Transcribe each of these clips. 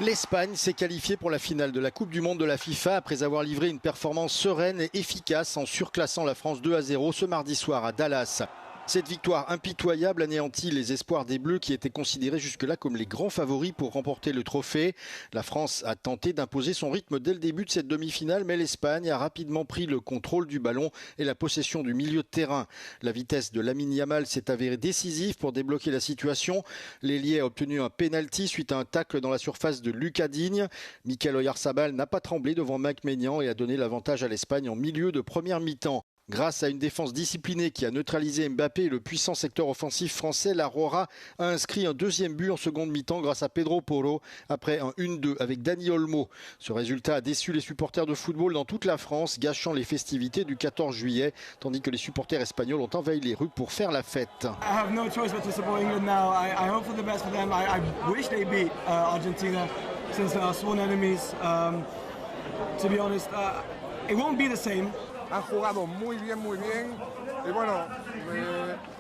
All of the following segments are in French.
L'Espagne s'est qualifiée pour la finale de la Coupe du Monde de la FIFA après avoir livré une performance sereine et efficace en surclassant la France 2-0 ce mardi soir à Dallas. Cette victoire impitoyable anéantit les espoirs des Bleus qui étaient considérés jusque-là comme les grands favoris pour remporter le trophée. La France a tenté d'imposer son rythme dès le début de cette demi-finale, mais l'Espagne a rapidement pris le contrôle du ballon et la possession du milieu de terrain. La vitesse de Lamine Yamal s'est avérée décisive pour débloquer la situation. L'ailier a obtenu un pénalty suite à un tacle dans la surface de Lucas Digne. Mikel Oyarzabal n'a pas tremblé devant Mike Maignan et a donné l'avantage à l'Espagne en milieu de première mi-temps. Grâce à une défense disciplinée qui a neutralisé Mbappé et le puissant secteur offensif français, la Rora a inscrit un deuxième but en seconde mi-temps grâce à Pedro Porro après un 1-2 avec Dani Olmo. Ce résultat a déçu les supporters de football dans toute la France, gâchant les festivités du 14 juillet, tandis que les supporters espagnols ont envahi les rues pour faire la fête. I have no choice but to support England now. I hope for the best for them. I wish they beat Argentina since they are sworn enemies. To be honest, it won't be the same. Han jugado muy bien y bueno,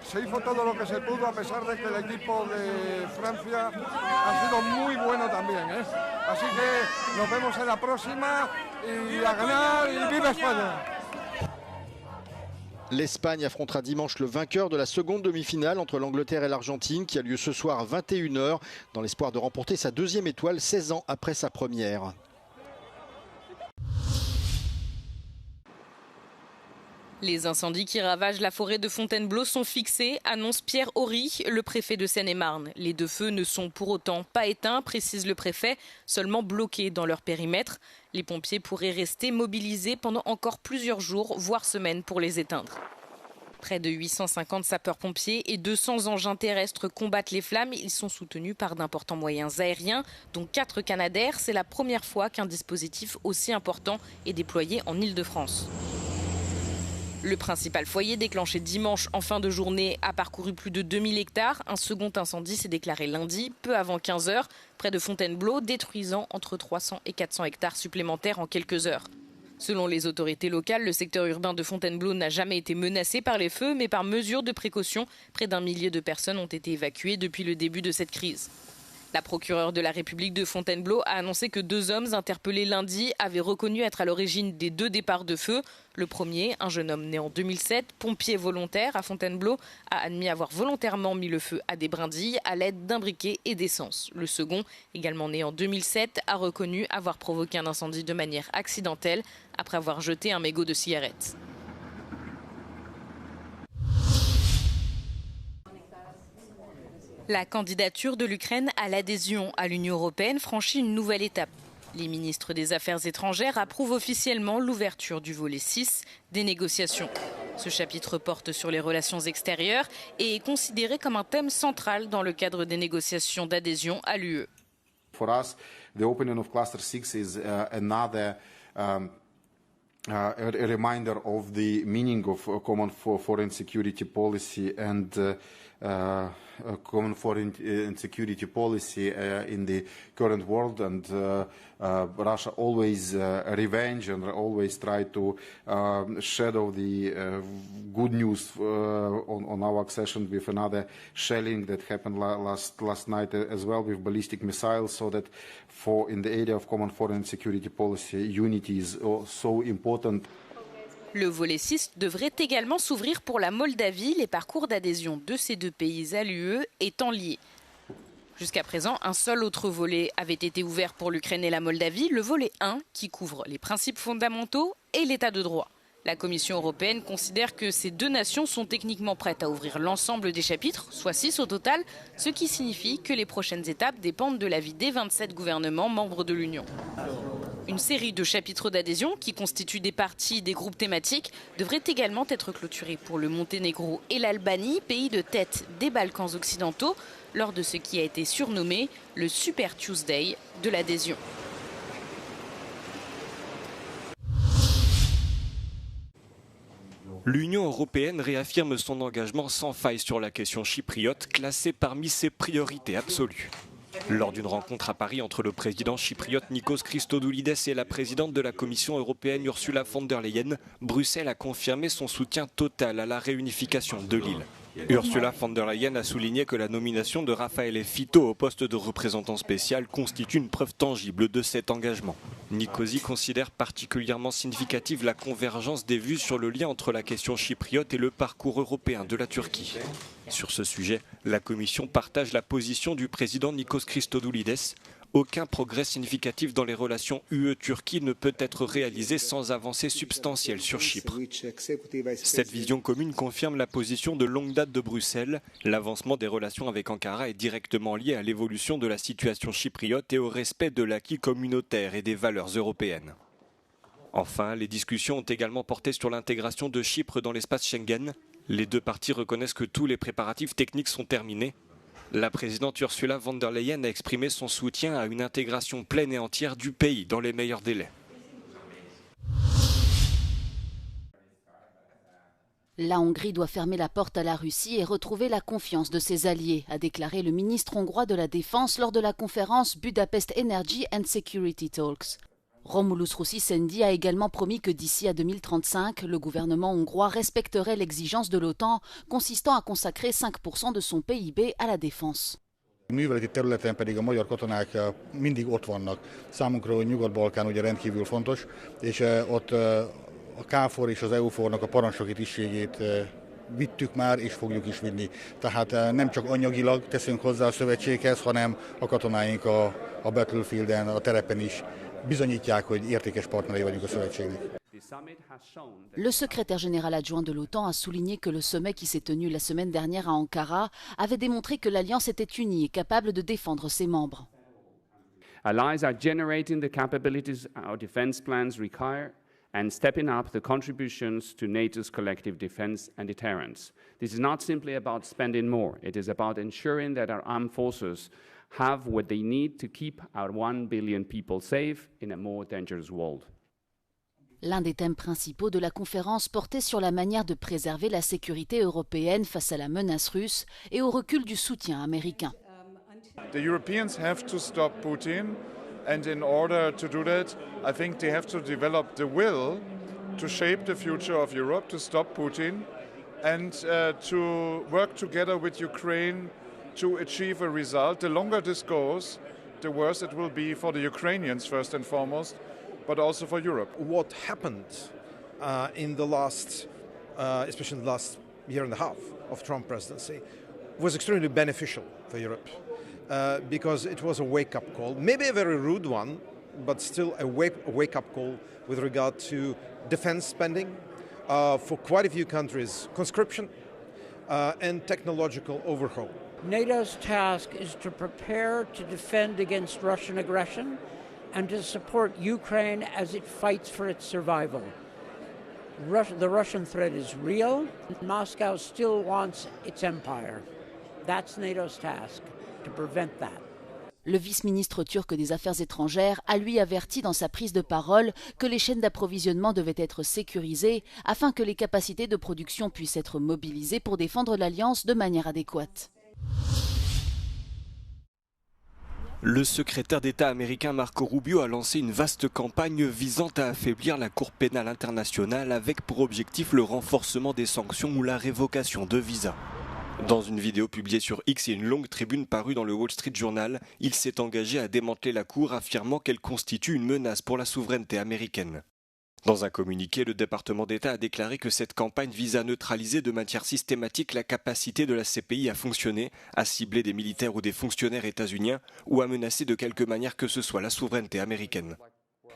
se hizo todo lo que se pudo a pesar de que el equipo de Francia ha sido muy bueno también, ¿eh? Así que nos vemos en la próxima y a ganar y viva España. L'Espagne affrontera dimanche le vainqueur de la seconde demi-finale entre l'Angleterre et l'Argentine qui a lieu ce soir à 21 h dans l'espoir de remporter sa deuxième étoile 16 ans après sa première. Les incendies qui ravagent la forêt de Fontainebleau sont fixés, annonce Pierre Horry, le préfet de Seine-et-Marne. Les deux feux ne sont pour autant pas éteints, précise le préfet, seulement bloqués dans leur périmètre. Les pompiers pourraient rester mobilisés pendant encore plusieurs jours, voire semaines pour les éteindre. Près de 850 sapeurs-pompiers et 200 engins terrestres combattent les flammes. Ils sont soutenus par d'importants moyens aériens, dont 4 Canadair. C'est la première fois qu'un dispositif aussi important est déployé en Île-de-France. Le principal foyer déclenché dimanche en fin de journée a parcouru plus de 2000 hectares. Un second incendie s'est déclaré lundi, peu avant 15 h, près de Fontainebleau, détruisant entre 300 et 400 hectares supplémentaires en quelques heures. Selon les autorités locales, le secteur urbain de Fontainebleau n'a jamais été menacé par les feux, mais par mesure de précaution, près d'1 millier de personnes ont été évacuées depuis le début de cette crise. La procureure de la République de Fontainebleau a annoncé que 2 hommes interpellés lundi avaient reconnu être à l'origine des 2 départs de feu. Le premier, un jeune homme né en 2007, pompier volontaire à Fontainebleau, a admis avoir volontairement mis le feu à des brindilles à l'aide d'un briquet et d'essence. Le second, également né en 2007, a reconnu avoir provoqué un incendie de manière accidentelle après avoir jeté un mégot de cigarette. La candidature de l'Ukraine à l'adhésion à l'Union européenne franchit une nouvelle étape. Les ministres des Affaires étrangères approuvent officiellement l'ouverture du volet 6 des négociations. Ce chapitre porte sur les relations extérieures et est considéré comme un thème central dans le cadre des négociations d'adhésion à l'UE. For us, the opening of Cluster 6 is another a reminder of the meaning of a common foreign security policy and common foreign and security policy in the current world, and Russia always revenge and always try to shadow the good news on our accession with another shelling that happened last night as well with ballistic missiles, so that in the area of common foreign and security policy, unity is so important. Le volet 6 devrait également s'ouvrir pour la Moldavie, les parcours d'adhésion de ces 2 pays à l'UE étant liés. Jusqu'à présent, un seul autre volet avait été ouvert pour l'Ukraine et la Moldavie, le volet 1 qui couvre les principes fondamentaux et l'état de droit. La Commission européenne considère que ces 2 nations sont techniquement prêtes à ouvrir l'ensemble des chapitres, soit 6 au total, ce qui signifie que les prochaines étapes dépendent de l'avis des 27 gouvernements membres de l'Union. Une série de chapitres d'adhésion qui constituent des parties des groupes thématiques devrait également être clôturée pour le Monténégro et l'Albanie, pays de tête des Balkans occidentaux, lors de ce qui a été surnommé le Super Tuesday de l'adhésion. L'Union européenne réaffirme son engagement sans faille sur la question chypriote, classée parmi ses priorités absolues. Lors d'une rencontre à Paris entre le président chypriote Nikos Christodoulides et la présidente de la Commission européenne Ursula von der Leyen, Bruxelles a confirmé son soutien total à la réunification de l'île. Ursula von der Leyen a souligné que la nomination de Raffaele Fitto au poste de représentant spécial constitue une preuve tangible de cet engagement. Nicosie considère particulièrement significative la convergence des vues sur le lien entre la question chypriote et le parcours européen de la Turquie. Sur ce sujet, la Commission partage la position du président Nikos Christodoulides. Aucun progrès significatif dans les relations UE-Turquie ne peut être réalisé sans avancée substantielle sur Chypre. Cette vision commune confirme la position de longue date de Bruxelles. L'avancement des relations avec Ankara est directement lié à l'évolution de la situation chypriote et au respect de l'acquis communautaire et des valeurs européennes. Enfin, les discussions ont également porté sur l'intégration de Chypre dans l'espace Schengen. Les deux parties reconnaissent que tous les préparatifs techniques sont terminés. La présidente Ursula von der Leyen a exprimé son soutien à une intégration pleine et entière du pays dans les meilleurs délais. La Hongrie doit fermer la porte à la Russie et retrouver la confiance de ses alliés, a déclaré le ministre hongrois de la Défense lors de la conférence Budapest Energy and Security Talks. Romulus Ruticendi a également promis que d'ici à 2035, le gouvernement hongrois respecterait l'exigence de l'OTAN consistant à consacrer 5% de son PIB à la défense. Műveleti területen pedig a magyar katonák mindig ott vannak. Számunkra a Nyugat-Balkán ugye rendkívül fontos, és ott a KFOR és az EUFOR-nak a parancsnoki tisztségét vittük már, és fogjuk is vinni. Tehát nem csak anyagilag teszünk hozzá a szövetséghez, hanem a katonáink a battlefielden, a terepen is bizonyítják, hogy értékes partnerei vagyunk a szövetségnek. Le secrétaire général adjoint de l'OTAN a souligné que le sommet qui s'est tenu la semaine dernière à Ankara avait démontré que l'Alliance était unie et capable de défendre ses membres. Allies are generating the capabilities our defense plans require and stepping up the contributions to NATO's collective defense and deterrence. This is not simply about spending more. It is about ensuring that our armed forces have what they need to keep our 1 billion people safe in a more dangerous world. L'un des thèmes principaux de la conférence portait sur la manière de préserver la sécurité européenne face à la menace russe et au recul du soutien américain. The Europeans have to stop Putin, and in order to do that, I think they have to develop the will to shape the future of Europe, to stop Putin, and to work together with Ukraine to achieve a result. The longer this goes, the worse it will be for the Ukrainians first and foremost, but also for Europe. What happened in the last, especially in the last year and a half of Trump presidency, was extremely beneficial for Europe because it was a wake-up call, maybe a very rude one, but still a wake-up call with regard to defense spending for quite a few countries, conscription and technological overhaul. NATO's task is to prepare to defend against Russian aggression and to support Ukraine as it fights for its survival. The Russian threat is real. Moscow still wants its empire. That's NATO's task, to prevent that. Le vice-ministre turc des Affaires étrangères a lui averti dans sa prise de parole que les chaînes d'approvisionnement devaient être sécurisées afin que les capacités de production puissent être mobilisées pour défendre l'Alliance de manière adéquate. Le secrétaire d'État américain Marco Rubio a lancé une vaste campagne visant à affaiblir la Cour pénale internationale avec pour objectif le renforcement des sanctions ou la révocation de visas. Dans une vidéo publiée sur X et une longue tribune parue dans le Wall Street Journal, il s'est engagé à démanteler la Cour, affirmant qu'elle constitue une menace pour la souveraineté américaine. Dans un communiqué, le département d'État a déclaré que cette campagne vise à neutraliser de manière systématique la capacité de la CPI à fonctionner, à cibler des militaires ou des fonctionnaires états-uniens ou à menacer de quelque manière que ce soit la souveraineté américaine.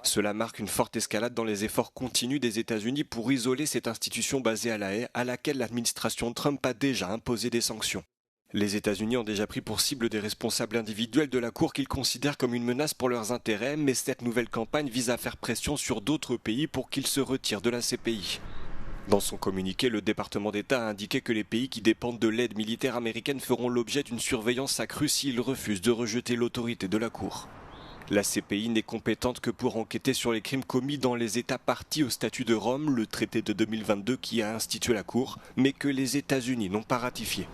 Cela marque une forte escalade dans les efforts continus des États-Unis pour isoler cette institution basée à La Haye, à laquelle l'administration Trump a déjà imposé des sanctions. Les États-Unis ont déjà pris pour cible des responsables individuels de la Cour qu'ils considèrent comme une menace pour leurs intérêts, mais cette nouvelle campagne vise à faire pression sur d'autres pays pour qu'ils se retirent de la CPI. Dans son communiqué, le département d'État a indiqué que les pays qui dépendent de l'aide militaire américaine feront l'objet d'une surveillance accrue s'ils refusent de rejeter l'autorité de la Cour. La CPI n'est compétente que pour enquêter sur les crimes commis dans les États partis au statut de Rome, le traité de 2022 qui a institué la Cour, mais que les États-Unis n'ont pas ratifié.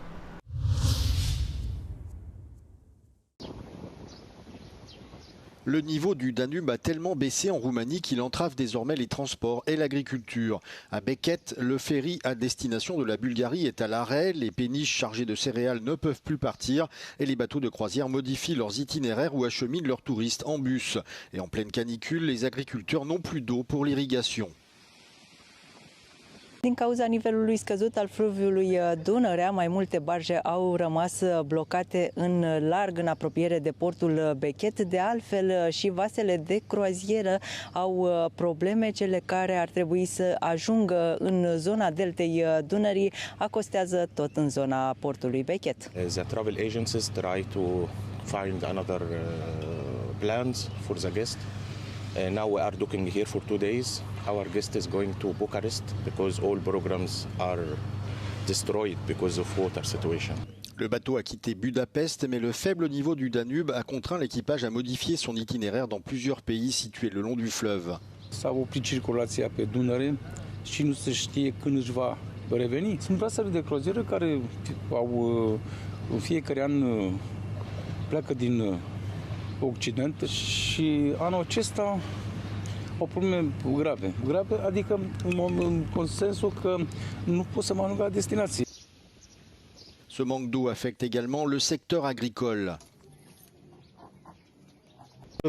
Le niveau du Danube a tellement baissé en Roumanie qu'il entrave désormais les transports et l'agriculture. À Beket, le ferry à destination de la Bulgarie est à l'arrêt. Les péniches chargées de céréales ne peuvent plus partir et les bateaux de croisière modifient leurs itinéraires ou acheminent leurs touristes en bus. Et en pleine canicule, les agriculteurs n'ont plus d'eau pour l'irrigation. Din cauza nivelului scăzut al fluviului Dunărea, mai multe barje au rămas blocate în larg în apropiere de portul Bechet. De altfel, și vasele de croazieră au probleme. Cele care ar trebui să ajungă în zona deltei Dunării acostează tot în zona portului Bechet. The travel agencies try to find another plans for the guest. Now we are looking here for 2 days. Our guest is going to Bucharest because all programs are destroyed because of water situation. Le bateau a quitté Budapest, mais le faible niveau du Danube a contraint l'équipage à modifier son itinéraire dans plusieurs pays situés le long du fleuve. S-a oprit circulația pe Dunăre și nu se știe când își va reveni. Sunt vasele de croazieră care au în fiecare an pleacă din Occident și anul acesta au probleme grave, adică în consensul că nu pot să mă ajung la destinație. Ce manque d'eau affecte également le secteur agricole.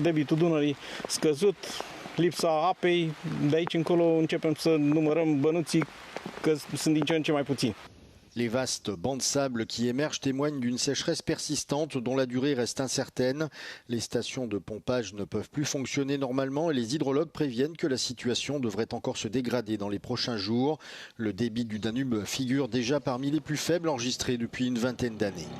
Debitul Dunării scăzut, lipsa apei, de aici încolo începem să numărăm bănuții că sunt din ce în ce mai puțini. Les vastes bancs de sable qui émergent témoignent d'une sécheresse persistante dont la durée reste incertaine. Les stations de pompage ne peuvent plus fonctionner normalement et les hydrologues préviennent que la situation devrait encore se dégrader dans les prochains jours. Le débit du Danube figure déjà parmi les plus faibles enregistrés depuis une vingtaine d'années.